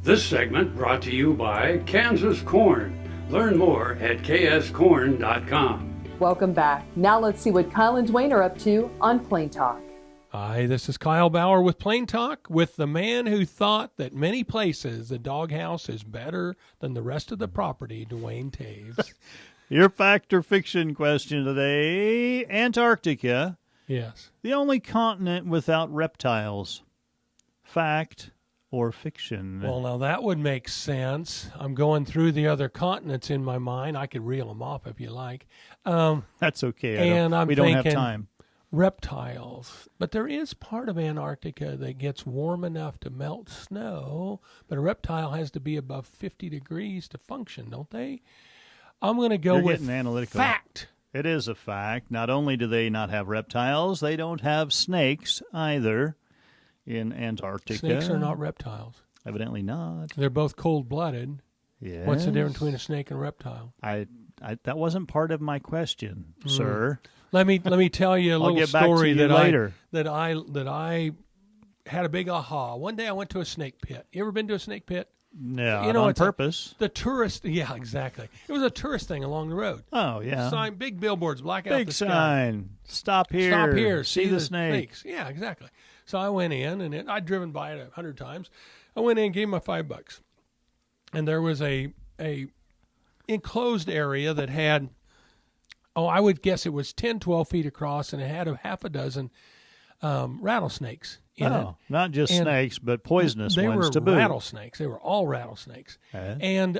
This segment brought to you by Kansas Corn. Learn more at kscorn.com. Welcome back. Now let's see what Kyle and Duane are up to on Plain Talk. Hi, this is Kyle Bauer with Plain Talk, with the man who thought that many places the doghouse is better than the rest of the property, Duane Toews. Your fact or fiction question today: Antarctica, Yes. the only continent without reptiles. Fact or fiction? Well, now that would make sense. I'm going through the other continents in my mind. I could reel them off if you like. That's okay. And we don't have thinking time. Reptiles. But there is part of Antarctica that gets warm enough to melt snow, but a reptile has to be above 50 degrees to function, don't they? I'm going to go You're with getting analytical. fact. It is a fact. Not only do they not have reptiles, they don't have snakes either in Antarctica. Snakes are not reptiles. Evidently not. They're both cold-blooded. Yes. What's the difference between a snake and a reptile? That wasn't part of my question, sir. Let me tell you a I'll little get back story to you later. that I had a big aha. One day I went to a snake pit. You ever been to a snake pit? No, You know, on it's purpose. The tourist, yeah, exactly. It was a tourist thing along the road. Oh, yeah. Sign, big billboards, black out Big the sky. sign. Stop here. Stop here. See the snake. snakes. Yeah, exactly. So I went in, and I'd driven by it 100 times. I went in and gave my $5. And there was a enclosed area that had, I would guess it was 10, 12 feet across, and it had a half a dozen rattlesnakes in it. Not just And snakes, but poisonous They ones were to boot. rattlesnakes. They were all rattlesnakes. Okay. And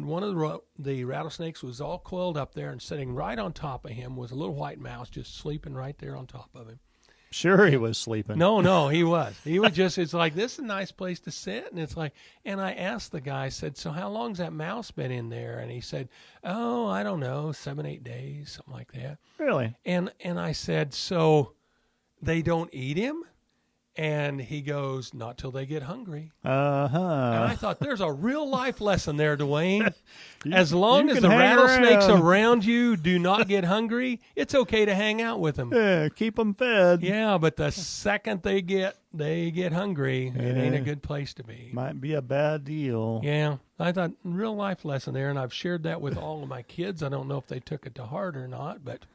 one of the rattlesnakes was all coiled up there, and sitting right on top of him was a little white mouse just sleeping right there on top of him. Sure, he was sleeping. No, he was. He was just, it's like, this is a nice place to sit. And it's like, and I asked the guy, I said, so how long's that mouse been in there? And he said, I don't know, 7, 8 days, something like that. Really? And I said, so they don't eat him? And he goes, not till they get hungry. Uh-huh. And I thought, there's a real life lesson there, Duane. As long you as can the hang rattlesnakes around. around you do not get hungry, it's okay to hang out with them. Yeah, keep them fed. Yeah, but the second they get hungry, it ain't a good place to be. Might be a bad deal. Yeah, I thought real life lesson there, and I've shared that with all of my kids. I don't know if they took it to heart or not, but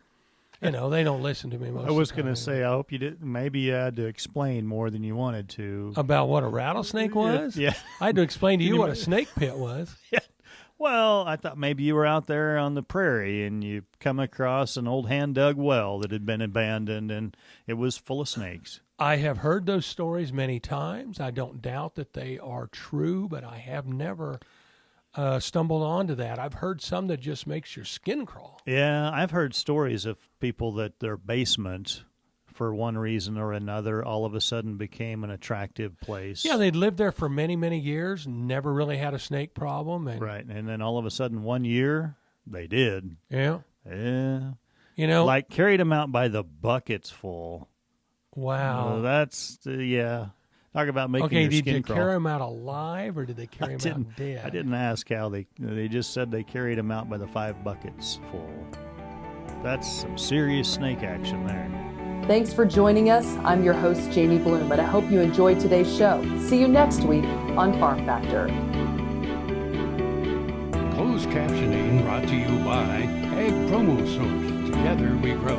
they don't listen to me most of the time. I was going to say, I hope you didn't. Maybe you had to explain more than you wanted to. About what a rattlesnake was? Yeah. I had to explain to you what a snake pit was. Yeah. Well, I thought maybe you were out there on the prairie and you come across an old hand-dug well that had been abandoned and it was full of snakes. I have heard those stories many times. I don't doubt that they are true, but I have never stumbled onto that. I've heard some that just makes your skin crawl. Yeah, I've heard stories of people that their basement, for one reason or another, all of a sudden became an attractive place. Yeah, they'd lived there for many, many years, never really had a snake problem. And, Right, and then all of a sudden one year, they did. Yeah. Yeah. Like carried them out by the buckets full. wow. That's, yeah. Talk about making Okay, your did skin you crawl. carry them out alive or did they carry them out dead? I didn't ask how they just said they carried them out by the 5 buckets full. That's some serious snake action there. Thanks for joining us. I'm your host, Jamie Bloom, and I hope you enjoyed today's show. See you next week on Farm Factor. Closed captioning brought to you by Ag Promo Source. Together we grow.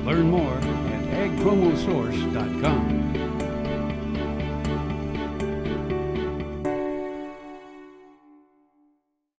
Learn more at agpromosource.com.